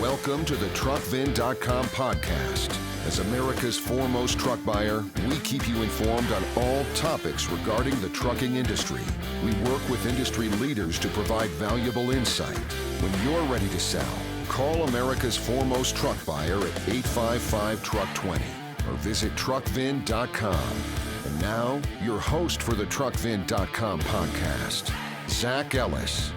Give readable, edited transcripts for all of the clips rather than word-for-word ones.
Welcome to the TruckVin.com podcast. As America's foremost truck buyer, we keep you informed on all topics regarding the trucking industry. We work with industry leaders to provide valuable insight. When you're ready to sell, call America's foremost truck buyer at 855-TRUCK20 or visit TruckVin.com. And now, your host for the TruckVin.com podcast, Zach Ellis.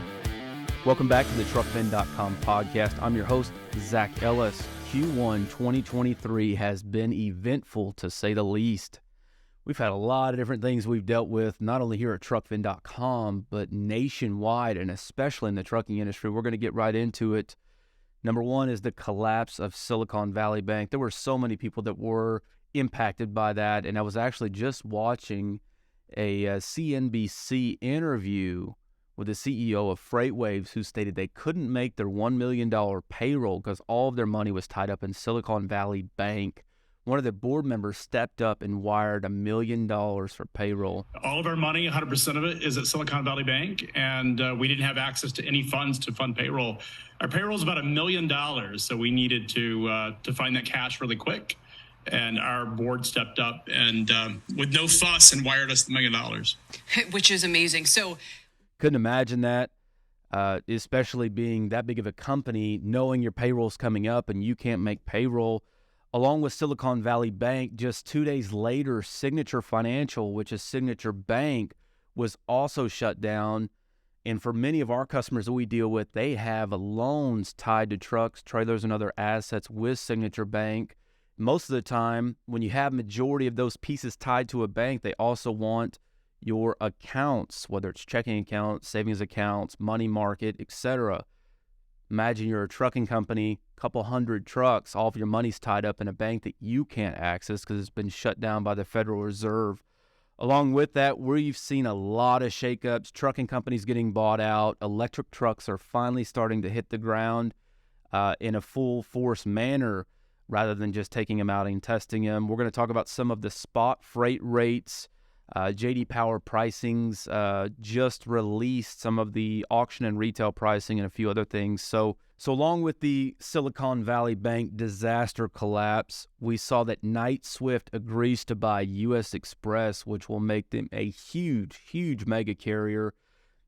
Welcome back to the TruckVin.com podcast. I'm your host, Zach Ellis. Q1 2023 has been eventful, to say the least. We've had a lot of different things we've dealt with, not only here at TruckVin.com, but nationwide, and especially in the trucking industry. We're going to get right into it. Number one is the collapse of Silicon Valley Bank. There were so many people that were impacted by that, and I was actually just watching a CNBC interview with the CEO of FreightWaves, who stated they couldn't make their $1 million payroll because all of their money was tied up in Silicon Valley Bank. One of the board members stepped up and wired $1 million for payroll. All of our money, 100% of it, is at Silicon Valley Bank, and we didn't have access to any funds to fund payroll. Our payroll is about $1 million, so we needed to find that cash really quick. And our board stepped up and with no fuss and wired us the $1 million. Which is amazing. So couldn't imagine that, especially being that big of a company, knowing your payroll's coming up and you can't make payroll. Along with Silicon Valley Bank, just 2 days later, Signature Financial, which is Signature Bank, was also shut down. And for many of our customers that we deal with, they have loans tied to trucks, trailers, and other assets with Signature Bank. Most of the time, when you have majority of those pieces tied to a bank, they also want your accounts, whether it's checking accounts, savings accounts, money market, etc. Imagine you're a trucking company, couple hundred trucks, all of your money's tied up in a bank that you can't access because it's been shut down by the Federal Reserve. Along with that, we've seen a lot of shakeups, trucking companies getting bought out, electric trucks are finally starting to hit the ground in a full force manner rather than just taking them out and testing them. We're going to talk about some of the spot freight rates. J.D. Power pricings just released some of the auction and retail pricing and a few other things. So along with the Silicon Valley Bank disaster collapse, we saw that Knight-Swift agrees to buy U.S. Express, which will make them a huge, huge mega carrier.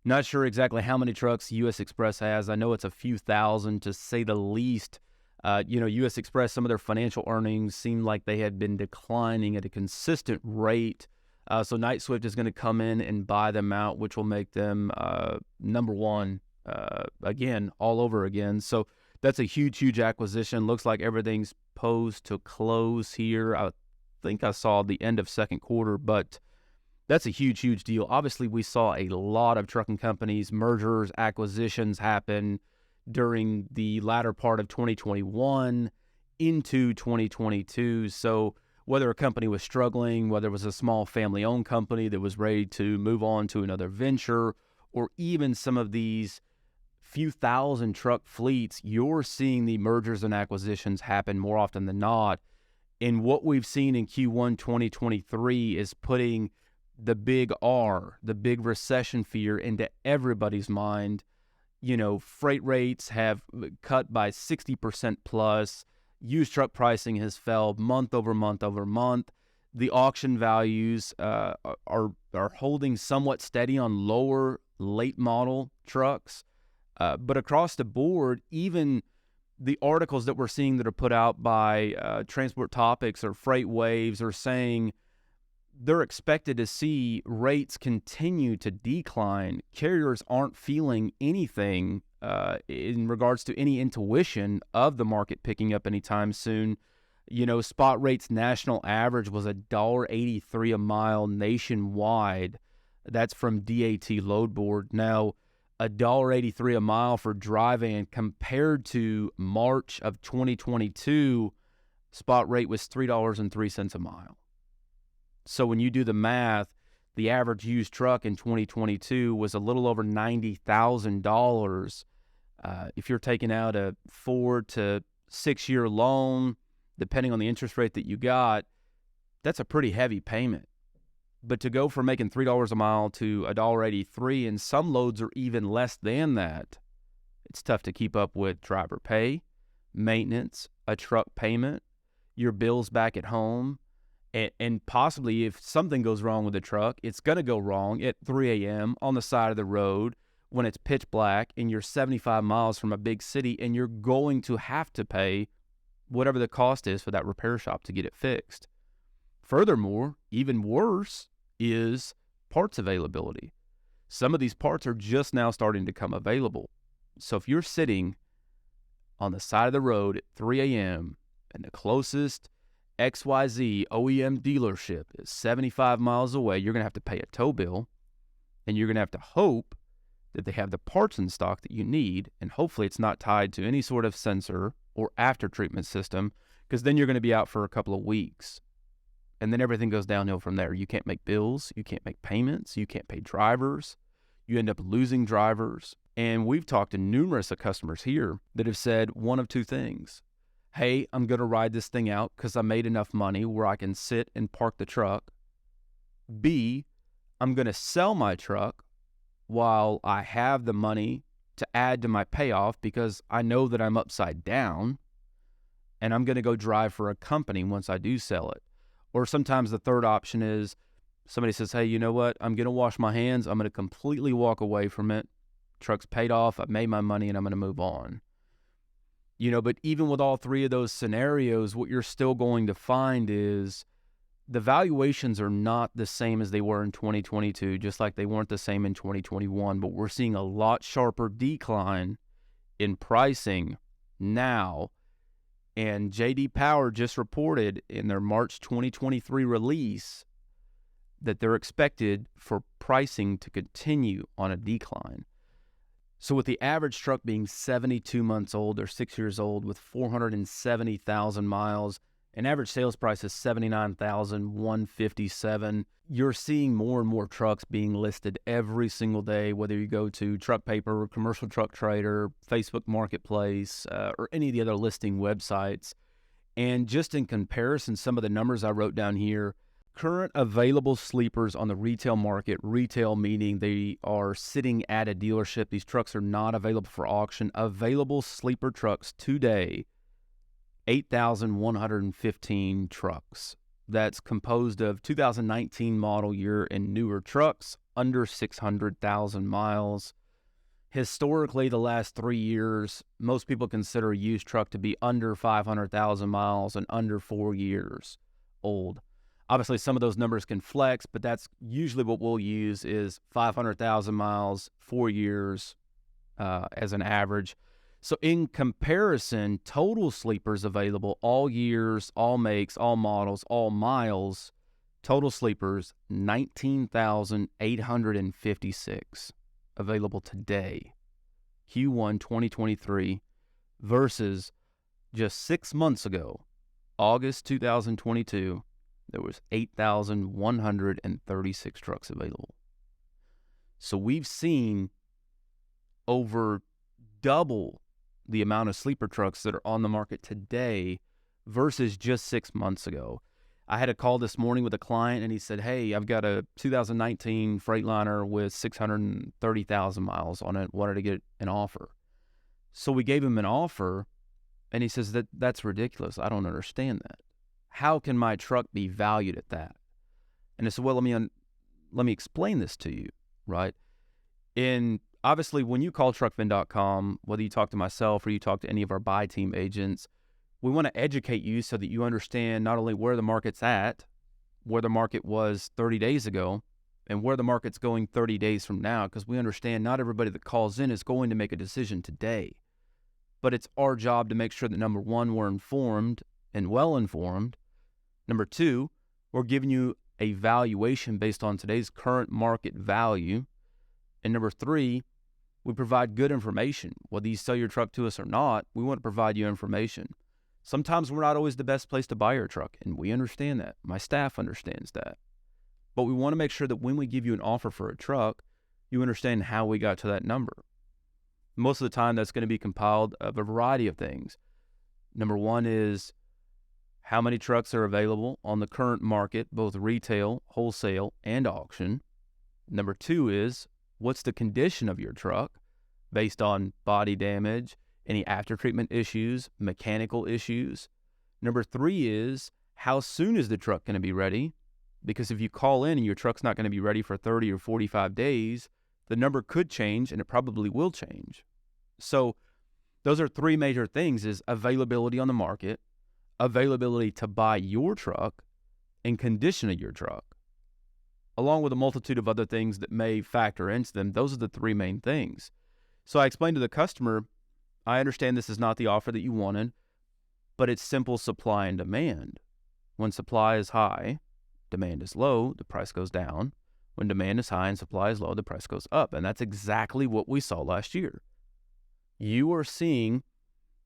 Not sure exactly how many trucks U.S. Express has. I know it's a few thousand, to say the least. U.S. Express, some of their financial earnings seemed like they had been declining at a consistent rate. So Knight-Swift is going to come in and buy them out, which will make them number one again, all over again. So that's a huge, huge acquisition. Looks like everything's posed to close here. I think I saw the end of second quarter, but that's a huge, huge deal. Obviously, we saw a lot of trucking companies, mergers, acquisitions happen during the latter part of 2021 into 2022. So whether a company was struggling, whether it was a small family-owned company that was ready to move on to another venture, or even some of these few thousand truck fleets, you're seeing the mergers and acquisitions happen more often than not. And what we've seen in Q1 2023 is putting the big R, the big recession fear, into everybody's mind. Freight rates have cut by 60% plus. Used truck pricing has fell month over month over month. The auction values are holding somewhat steady on lower late model trucks. But across the board, even the articles that we're seeing that are put out by Transport Topics or FreightWaves are saying they're expected to see rates continue to decline. Carriers aren't feeling anything in regards to any intuition of the market picking up anytime soon. Spot rates national average was $1.83 a mile nationwide. That's from DAT Load Board. Now, $1.83 a mile for dry van compared to March of 2022, spot rate was $3.03 a mile. So when you do the math, the average used truck in 2022 was a little over $90,000. If you're taking out a 4 to 6 year loan, depending on the interest rate that you got, that's a pretty heavy payment. But to go from making $3 a mile to $1.83, and some loads are even less than that, it's tough to keep up with driver pay, maintenance, a truck payment, your bills back at home, and possibly if something goes wrong with the truck, it's going to go wrong at 3 a.m. on the side of the road when it's pitch black and you're 75 miles from a big city, and you're going to have to pay whatever the cost is for that repair shop to get it fixed. Furthermore, even worse is parts availability. Some of these parts are just now starting to come available. So if you're sitting on the side of the road at 3 a.m. and the closest XYZ OEM dealership is 75 miles away, you're going to have to pay a tow bill, and you're going to have to hope that they have the parts in stock that you need, and hopefully it's not tied to any sort of sensor or after-treatment system, because then you're going to be out for a couple of weeks. And then everything goes downhill from there. You can't make bills, you can't make payments, you can't pay drivers, you end up losing drivers. And we've talked to numerous of customers here that have said one of two things. Hey, I'm going to ride this thing out because I made enough money where I can sit and park the truck. B, I'm going to sell my truck while I have the money to add to my payoff because I know that I'm upside down, and I'm going to go drive for a company once I do sell it. Or sometimes the third option is somebody says, hey, you know what? I'm going to wash my hands. I'm going to completely walk away from it. Truck's paid off. I've made my money, and I'm going to move on. But even with all three of those scenarios, what you're still going to find is the valuations are not the same as they were in 2022, just like they weren't the same in 2021. But we're seeing a lot sharper decline in pricing now. And J.D. Power just reported in their March 2023 release that they're expected for pricing to continue on a decline. So with the average truck being 72 months old or 6 years old with 470,000 miles, an average sales price is $79,157. You're seeing more and more trucks being listed every single day, whether you go to Truck Paper, Commercial Truck Trader, Facebook Marketplace, or any of the other listing websites. And just in comparison, some of the numbers I wrote down here, current available sleepers on the retail market, retail meaning they are sitting at a dealership. These trucks are not available for auction. Available sleeper trucks today, 8,115 trucks. That's composed of 2019 model year and newer trucks, under 600,000 miles. Historically, the last 3 years, most people consider a used truck to be under 500,000 miles and under 4 years old. Obviously, some of those numbers can flex, but that's usually what we'll use is 500,000 miles, 4 years as an average. So in comparison, total sleepers available all years, all makes, all models, all miles, total sleepers, 19,856 available today, Q1 2023, versus just 6 months ago, August 2022, there was 8,136 trucks available. So we've seen over double the amount of sleeper trucks that are on the market today versus just 6 months ago. I had a call this morning with a client, and he said, hey, I've got a 2019 Freightliner with 630,000 miles on it, wanted to get an offer. So we gave him an offer, and he says, that's ridiculous. I don't understand that. How can my truck be valued at that? And I said, well, let me explain this to you, right? Obviously, when you call truckvin.com, whether you talk to myself or you talk to any of our buy team agents, we want to educate you so that you understand not only where the market's at, where the market was 30 days ago, and where the market's going 30 days from now, because we understand not everybody that calls in is going to make a decision today. But it's our job to make sure that, number one, we're informed and well-informed. Number two, we're giving you a valuation based on today's current market value. And number three, we provide good information. Whether you sell your truck to us or not, we want to provide you information. Sometimes we're not always the best place to buy your truck, and we understand that. My staff understands that. But we want to make sure that when we give you an offer for a truck, you understand how we got to that number. Most of the time, that's going to be compiled of a variety of things. Number one is how many trucks are available on the current market, both retail, wholesale, and auction. Number two is what's the condition of your truck based on body damage, any after treatment issues, mechanical issues. Number 3 is how soon is the truck going to be ready? Because if you call in and your truck's not going to be ready for 30 or 45 days, the number could change, and it probably will change. So those are 3 major things: is availability on the market, availability to buy your truck, and condition of your truck, along with a multitude of other things that may factor into them. Those are the 3 main things. So I explained to the customer, I understand this is not the offer that you wanted, but it's simple supply and demand. When supply is high, demand is low, the price goes down. When demand is high and supply is low, the price goes up. And that's exactly what we saw last year. You are seeing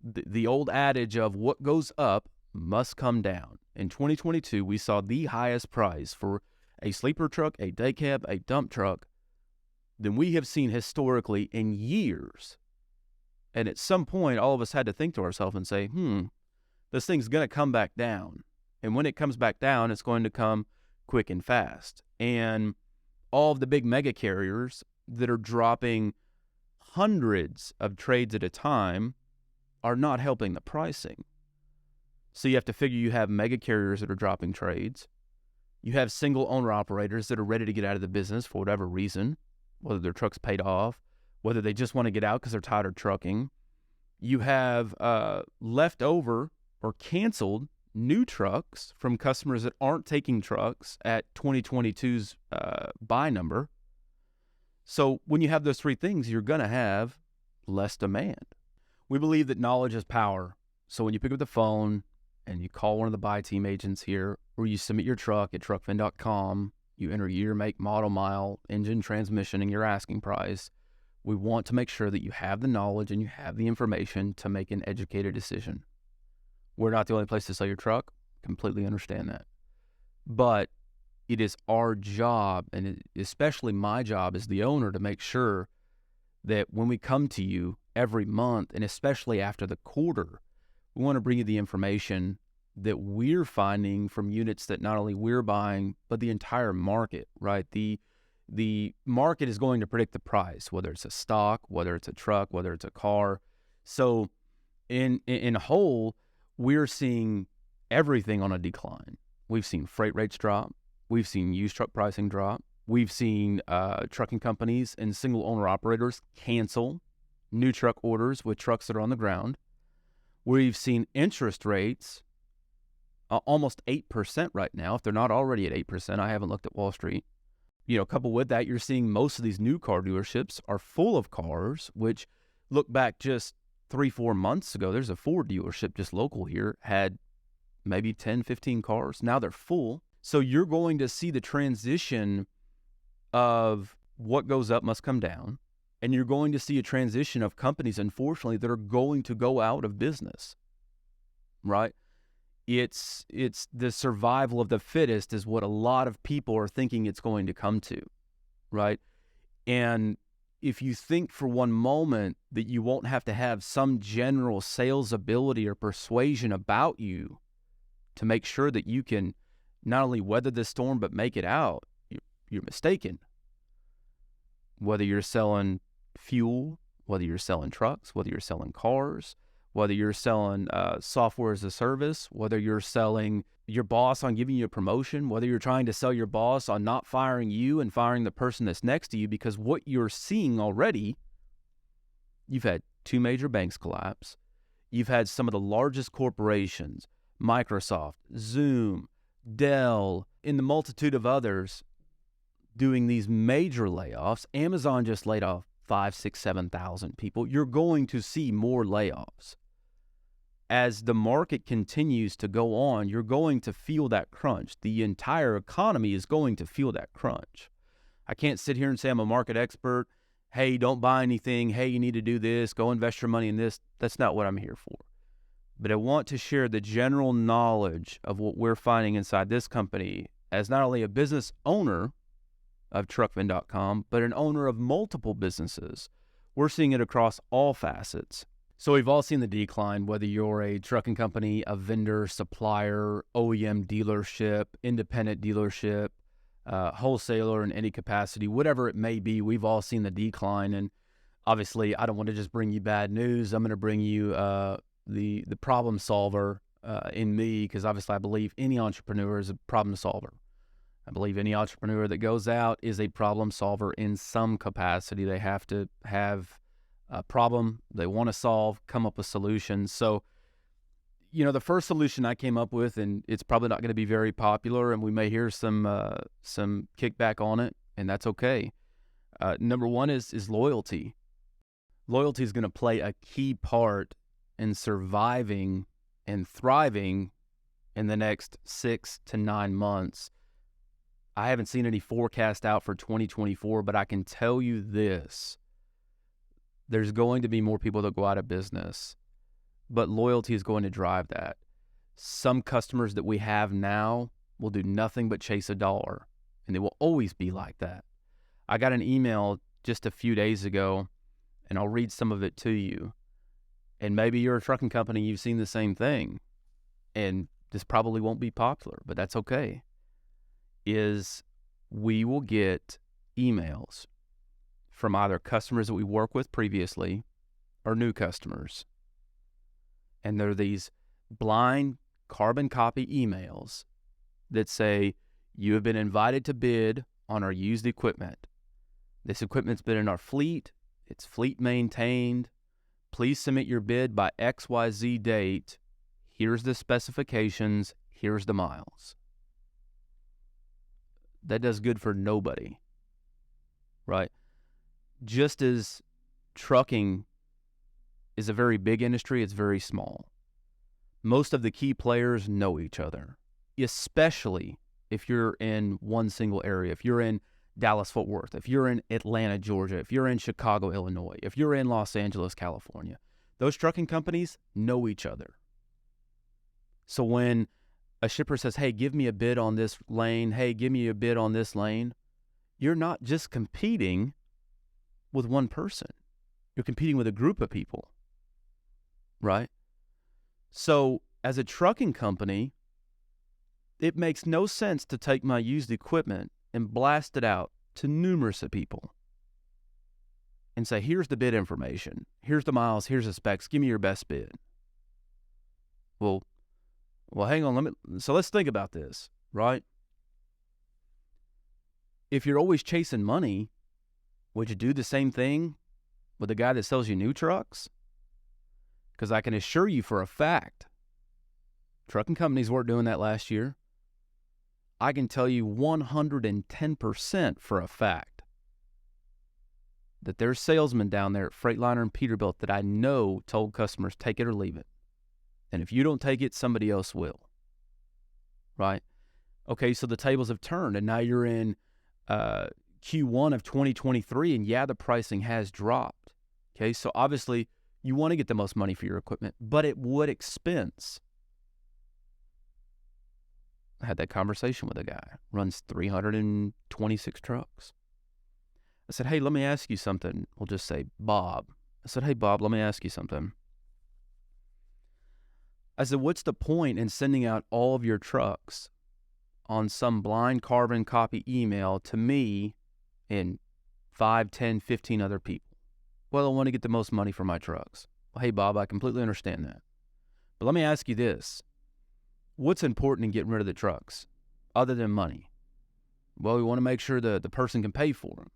the old adage of what goes up must come down. In 2022, we saw the highest price for a sleeper truck, a day cab, a dump truck than we have seen historically in years. And at some point, all of us had to think to ourselves and say, this thing's going to come back down. And when it comes back down, it's going to come quick and fast. And all of the big mega carriers that are dropping hundreds of trades at a time are not helping the pricing. So you have to figure you have mega carriers that are dropping trades. You have single owner operators that are ready to get out of the business for whatever reason, whether their truck's paid off, whether they just want to get out because they're tired of trucking. You have leftover or canceled new trucks from customers that aren't taking trucks at 2022's buy number. So when you have those 3 things, you're going to have less demand. We believe that knowledge is power. So when you pick up the phone and you call one of the buy team agents here, or you submit your truck at truckvin.com, you enter year, make, model, mile, engine, transmission, and your asking price. We want to make sure that you have the knowledge and you have the information to make an educated decision. We're not the only place to sell your truck. Completely understand that. But it is our job, and especially my job as the owner, to make sure that when we come to you every month, and especially after the quarter, we want to bring you the information that we're finding from units that not only we're buying, but the entire market, right? The market is going to predict the price, whether it's a stock, whether it's a truck, whether it's a car. So in whole, we're seeing everything on a decline. We've seen freight rates drop. We've seen used truck pricing drop. We've seen trucking companies and single owner operators cancel new truck orders with trucks that are on the ground. We've seen interest rates almost 8% right now. If they're not already at 8%, I haven't looked at Wall Street. Coupled with that, you're seeing most of these new car dealerships are full of cars, which look back just 3-4 months ago, there's a Ford dealership just local here, had maybe 10, 15 cars. Now they're full. So you're going to see the transition of what goes up must come down. And you're going to see a transition of companies, unfortunately, that are going to go out of business, right? It's the survival of the fittest is what a lot of people are thinking it's going to come to, right? And if you think for one moment that you won't have to have some general sales ability or persuasion about you to make sure that you can not only weather the storm but make it out, you're mistaken. Whether you're selling fuel, whether you're selling trucks, whether you're selling cars, whether you're selling software as a service, whether you're selling your boss on giving you a promotion, whether you're trying to sell your boss on not firing you and firing the person that's next to you, because what you're seeing already, you've had 2 major banks collapse. You've had some of the largest corporations, Microsoft, Zoom, Dell, and the multitude of others doing these major layoffs. Amazon just laid off 5,000, 6,000, 7,000 people. You're going to see more layoffs. As the market continues to go on, you're going to feel that crunch. The entire economy is going to feel that crunch. I can't sit here and say I'm a market expert. Hey, don't buy anything. Hey, you need to do this. Go invest your money in this. That's not what I'm here for. But I want to share the general knowledge of what we're finding inside this company as not only a business owner of truckvin.com, but an owner of multiple businesses. We're seeing it across all facets. So we've all seen the decline, whether you're a trucking company, a vendor, supplier, OEM dealership, independent dealership, wholesaler in any capacity, whatever it may be, we've all seen the decline. And obviously, I don't want to just bring you bad news. I'm going to bring you the problem solver in me, because obviously I believe any entrepreneur is a problem solver. I believe any entrepreneur that goes out is a problem solver in some capacity. They have to have a problem they want to solve, come up with solutions. So, the first solution I came up with, and it's probably not going to be very popular, and we may hear some kickback on it, and that's okay. Number one is loyalty. Loyalty is going to play a key part in surviving and thriving in the next 6 to 9 months. I haven't seen any forecast out for 2024, but I can tell you this. There's going to be more people that go out of business, but loyalty is going to drive that. Some customers that we have now will do nothing but chase a dollar, and they will always be like that. I got an email just a few days ago, and I'll read some of it to you. And maybe you're a trucking company, you've seen the same thing, and this probably won't be popular, but that's okay. We will get emails from either customers that we worked with previously or new customers. And they're these blind carbon copy emails that say, you have been invited to bid on our used equipment. This equipment's been in our fleet. It's fleet maintained. Please submit your bid by XYZ date. Here's the specifications. Here's the miles. That does good for nobody, right? Just as trucking is a very big industry, it's very small. Most of the key players know each other, especially if you're in one single area. If you're in Dallas-Fort Worth, if you're in Atlanta, Georgia, if you're in Chicago, Illinois, if you're in Los Angeles, California, those trucking companies know each other. So when a shipper says, hey, give me a bid on this lane, hey, give me a bid on this lane, you're not just competing with one person. You're competing with a group of people, right? So as a trucking company, it makes no sense to take my used equipment and blast it out to numerous of people and say, here's the bid information, here's the miles, here's the specs, give me your best bid. Well, hang on, let's think about this, right? If you're always chasing money, would you do the same thing with the guy that sells you new trucks? Because I can assure you for a fact, trucking companies weren't doing that last year. I can tell you 110% for a fact that there's salesmen down there at Freightliner and Peterbilt that I know told customers, take it or leave it. And if you don't take it, somebody else will, right? Okay, so the tables have turned, and now you're in Q1 of 2023, and the pricing has dropped. Okay, so obviously you want to get the most money for your equipment, but at what expense? I had that conversation with a guy, runs 326 trucks. I said, hey, let me ask you something. We'll just say Bob. I said, hey, Bob, let me ask you something. I said, what's the point in sending out all of your trucks on some blind carbon copy email to me and 5, 10, 15 other people? Well, I want to get the most money for my trucks. Well, hey, Bob, I completely understand that. But let me ask you this. What's important in getting rid of the trucks other than money? Well, we want to make sure the person can pay for them.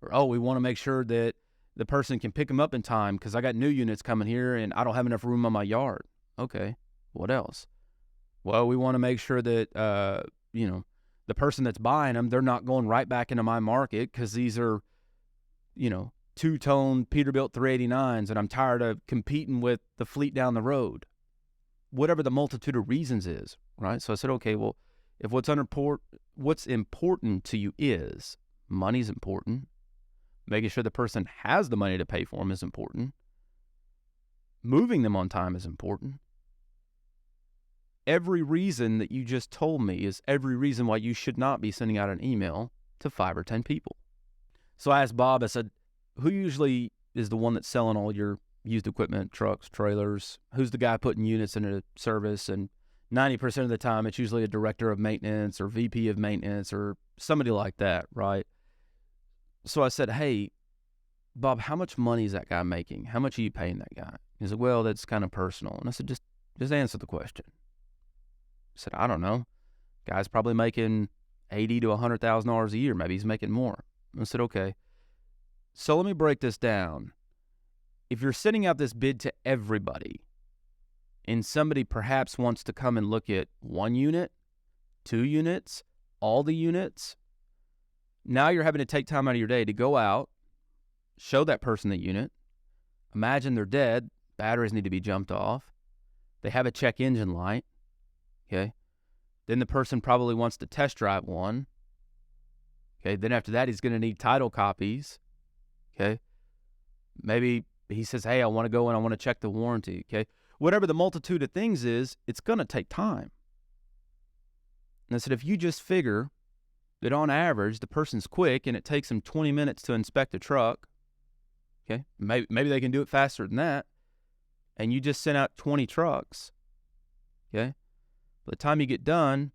Or, we want to make sure that the person can pick them up in time because I got new units coming here and I don't have enough room on my yard. Okay, what else? Well, we want to make sure that, the person that's buying them, they're not going right back into my market because these are, two-tone Peterbilt 389s and I'm tired of competing with the fleet down the road. Whatever the multitude of reasons is, right? So I said, okay, well, if what's important to you is money's important, making sure the person has the money to pay for them is important, moving them on time is important. Every reason that you just told me is every reason why you should not be sending out an email to 5 or 10 people. So I asked Bob, I said, who usually is the one that's selling all your used equipment, trucks, trailers? Who's the guy putting units into service? And 90% of the time, it's usually a director of maintenance or VP of maintenance or somebody like that, right? So I said, hey, Bob, how much money is that guy making? How much are you paying that guy? He's like, well, that's kind of personal. And I said, just answer the question. I said, I don't know. Guy's probably making $80,000 to $100,000 a year. Maybe he's making more. I said, okay. So let me break this down. If you're sending out this bid to everybody, and somebody perhaps wants to come and look at 1 unit, 2 units, all the units, now you're having to take time out of your day to go out, show that person the unit. Imagine they're dead. Batteries need to be jumped off. They have a check engine light. Okay. Then the person probably wants to test drive one. Okay. Then after that, he's going to need title copies. Okay. Maybe he says, hey, I want to go and I want to check the warranty. Okay. Whatever the multitude of things is, it's going to take time. And I said, if you just figure that on average, the person's quick and it takes them 20 minutes to inspect a truck, okay, maybe they can do it faster than that, and you just sent out 20 trucks, okay, by the time you get done,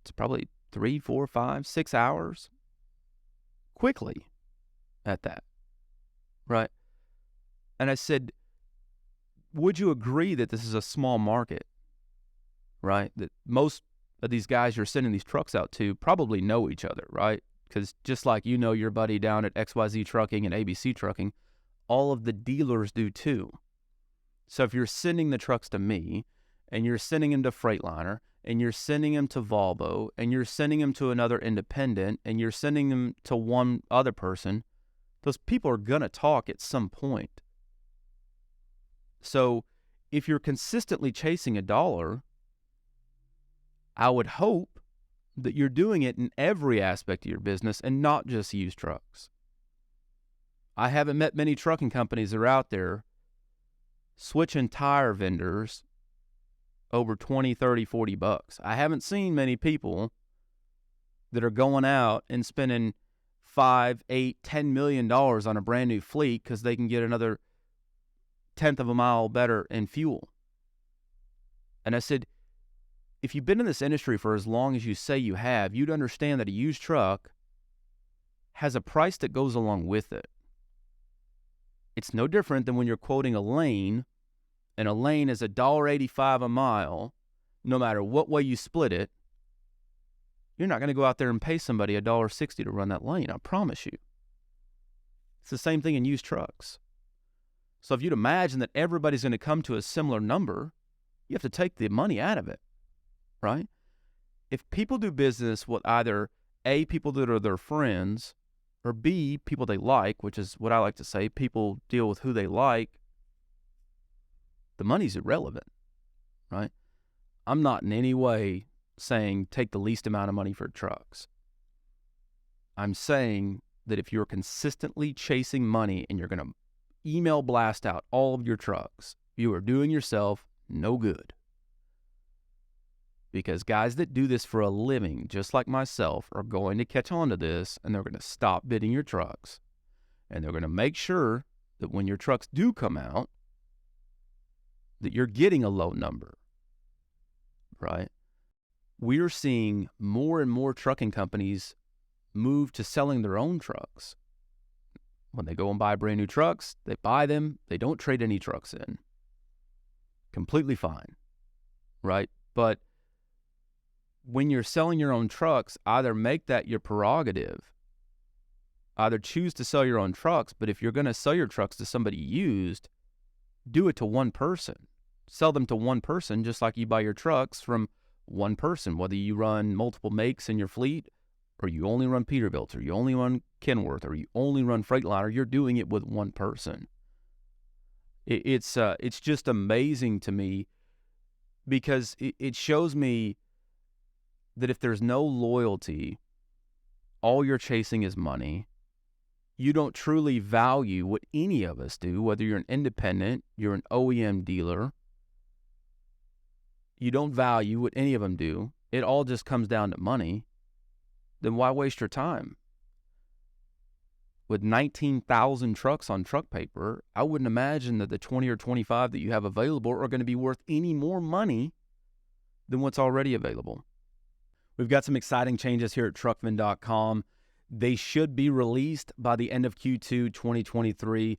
it's probably 3, 4, 5, 6 hours quickly at that, right? And I said, would you agree that this is a small market, right? That most of these guys you're sending these trucks out to probably know each other, right? Because just like you know your buddy down at XYZ Trucking and ABC Trucking, all of the dealers do too. So if you're sending the trucks to me, and you're sending them to Freightliner, and you're sending them to Volvo, and you're sending them to another independent, and you're sending them to one other person, those people are going to talk at some point. So if you're consistently chasing a dollar, I would hope that you're doing it in every aspect of your business and not just used trucks. I haven't met many trucking companies that are out there switching tire vendors over 20, 30, 40 bucks. I haven't seen many people that are going out and spending $5, $8, $10 million on a brand new fleet because they can get another tenth of a mile better in fuel. And I said, if you've been in this industry for as long as you say you have, you'd understand that a used truck has a price that goes along with it. It's no different than when you're quoting a lane, and a lane is $1.85 a mile. No matter what way you split it, you're not going to go out there and pay somebody $1.60 to run that lane, I promise you. It's the same thing in used trucks. So if you'd imagine that everybody's going to come to a similar number, you have to take the money out of it, right? If people do business with either A, people that are their friends, or B, people they like, which is what I like to say, people deal with who they like, the money's irrelevant, right? I'm not in any way saying take the least amount of money for trucks. I'm saying that if you're consistently chasing money and you're going to email blast out all of your trucks, you are doing yourself no good. Because guys that do this for a living, just like myself, are going to catch on to this, and they're going to stop bidding your trucks. And they're going to make sure that when your trucks do come out, that you're getting a low number, right? We're seeing more and more trucking companies move to selling their own trucks. When they go and buy brand new trucks, they buy them, they don't trade any trucks in. Completely fine, right? But when you're selling your own trucks, either make that your prerogative, either choose to sell your own trucks, but if you're going to sell your trucks to somebody used, do it to one person. Sell them to one person just like you buy your trucks from one person, whether you run multiple makes in your fleet, or you only run Peterbilt, or you only run Kenworth, or you only run Freightliner. You're doing it with one person. It's just amazing to me, because it shows me that if there's no loyalty, all you're chasing is money. You don't truly value what any of us do, whether you're an independent, you're an OEM dealer. You don't value what any of them do. It all just comes down to money. Then why waste your time? With 19,000 trucks on truck paper, I wouldn't imagine that the 20 or 25 that you have available are going to be worth any more money than what's already available. We've got some exciting changes here at truckman.com. They should be released by the end of Q2 2023.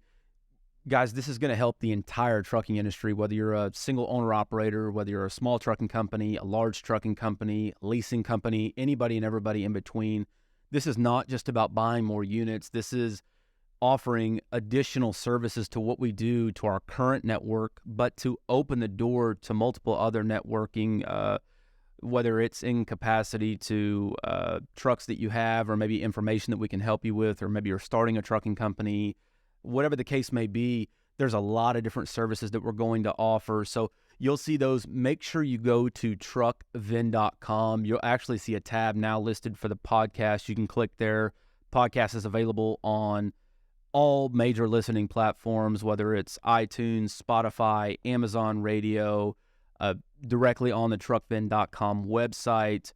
Guys, this is going to help the entire trucking industry, whether you're a single owner operator, whether you're a small trucking company, a large trucking company, leasing company, anybody and everybody in between. This is not just about buying more units. This is offering additional services to what we do to our current network, but to open the door to multiple other networking, whether it's in capacity to trucks that you have, or maybe information that we can help you with, or maybe you're starting a trucking company. Whatever the case may be, there's a lot of different services that we're going to offer. So you'll see those. Make sure you go to truckvin.com. You'll actually see a tab now listed for the podcast. You can click there. Podcast is available on all major listening platforms, whether it's iTunes, Spotify, Amazon Radio, directly on the truckvin.com website.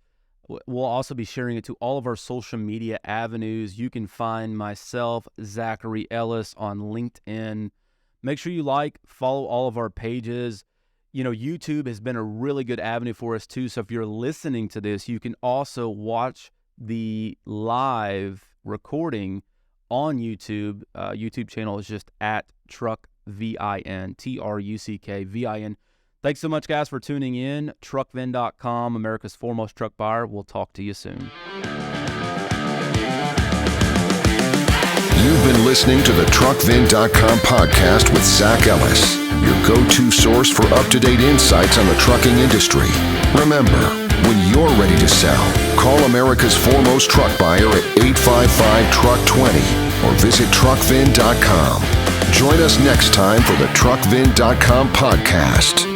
We'll also be sharing it to all of our social media avenues. You can find myself, Zachary Ellis, on LinkedIn. Make sure you follow all of our pages. You know, YouTube has been a really good avenue for us too. So if you're listening to this, you can also watch the live recording on YouTube. YouTube channel is just at TruckVin, TruckVin. Thanks so much, guys, for tuning in. Truckvin.com, America's foremost truck buyer. We'll talk to you soon. You've been listening to the TruckVin.com podcast with Zach Ellis, your go-to source for up-to-date insights on the trucking industry. Remember, when you're ready to sell, call America's foremost truck buyer at 855-TRUCK-20 or visit TruckVin.com. Join us next time for the TruckVin.com podcast.